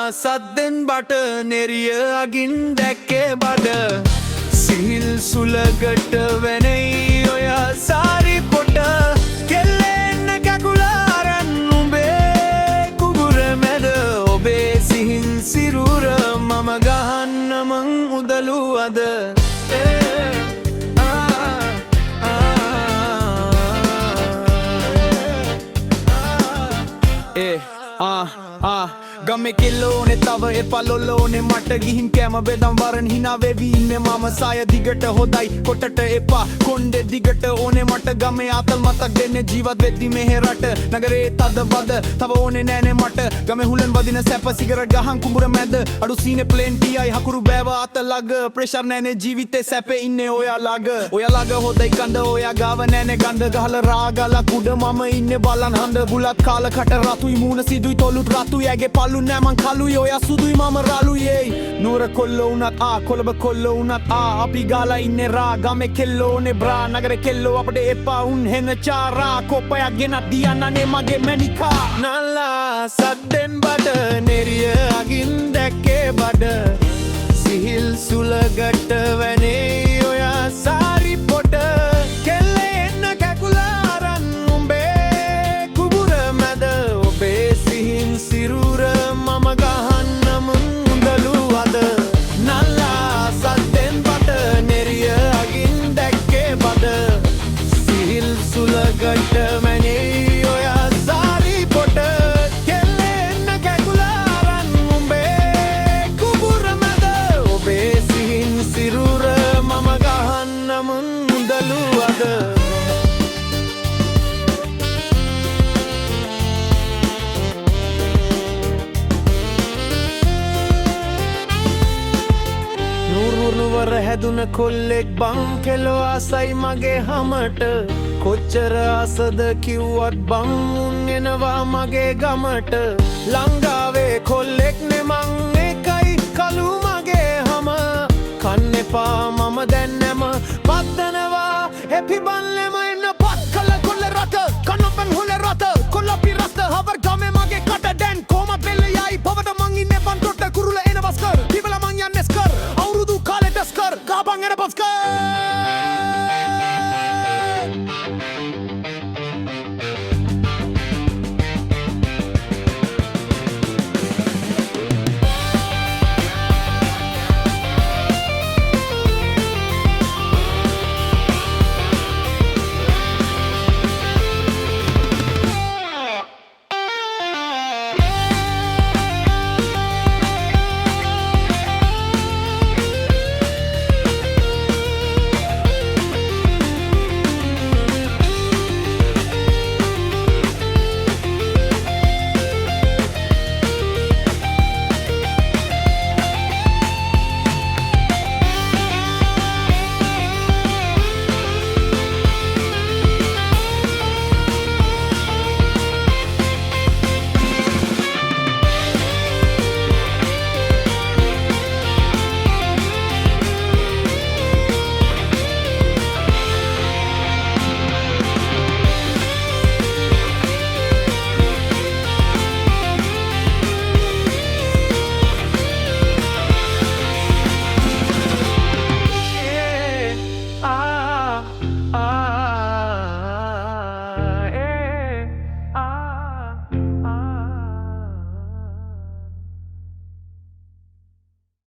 සද්දෙන් බට නෙරිය අගින් දැක්කේ බඩ සිහිල් සුලකට වෙනෙයි ඔය සාරි පොට කෙල්ලෙන්න කැකුලාරන් උඹේ කුගුර මැද ඔබේ සිහින් සිරුර මම ගහන්න මං උදලු අද ගමේ කෙල්ලෝනේ තව එපලොල්ලෝනේ මට ගිහින් කෑම බෙදම් වරන් හිනා වෙවි ඉන්නේ මම සාය දිගට හොදයි කොටට එපා කොණ්ඩේ දිගට ඕනේ මට ගමේ ආතල් මතක් දෙන්නේ ජීවත් වෙද්දි මෙහෙ රට නගරේ තද බද තව ඕනේ නෑනේ මට ගමේ හුලෙන් වදින සැප සිගරට් ගහන් කුඹුර මැද අඩු සීනේ ප්ලෙන්ටියි හකුරු බෑව අත ළඟ ප්‍රෙෂර් නෑනේ ජීවිතේ සැපේ ඉන්නේ ඔයා ළඟ හොදයි කඳ ඔයා ගාව නෑනේ ගඳ ගහලා රාගලා කුඩ මම ඉන්නේ බලන් හඳ බුලත් කාල කට රතුයි මූණ සිදුයි තොලුත් රතුයි ඇගේ පල්ලු නෑ මං කලුයි ඔයා සුදුයි මම රළුයි නුවර කොල්ල උනත් කොළඹ කොල්ල උනත් අපි ගාලා ඉන්නේ රා ගමේ කෙල්ලෝනේ බ්‍රා නගරේ කෙල්ලෝ අපිට එපා උන් හෙන චාරා කොපයක් ගෙනත් දියන්නනේ මගේ මැනිකා නල්ලා සද්දෙන් බඩ නෙරිය අගින් දැක්කේ බඩ සිහිල් සුලකට වැනේ ඔයා සාරි පොට කෙල්ලෙන්න කැකුලාරන් උඹේ කුබුර මැද ඔබේ සිහින් සිරුර මම ගහන්නම උඳලු අද නල්ලා සද්දෙන් බඩ නෙරිය අගින් දැක්කේ බඩ සිහිල් සුලකට වැනේ ඔයා සාරි පොට කෙල්ලෙන්න කැකුලාරන් උඹේ කුබුර මැද ඔබේ සිහින් සිරුර මම ගහන්නම උඳලු අද නුවර හැදුන කොල්ලෙක් බං කෙලෝ ආසයි මගේ හමට කොච්චර ආසද කිව්වත් බං උන් එනවා මගේ ගමට ලංගාවේ කොල්ලෙක් නෙමං එකයි කළු මගේ හම කන්න එපා මම දැන් නැම පත්තනවා හැපි බල්ලෙමයි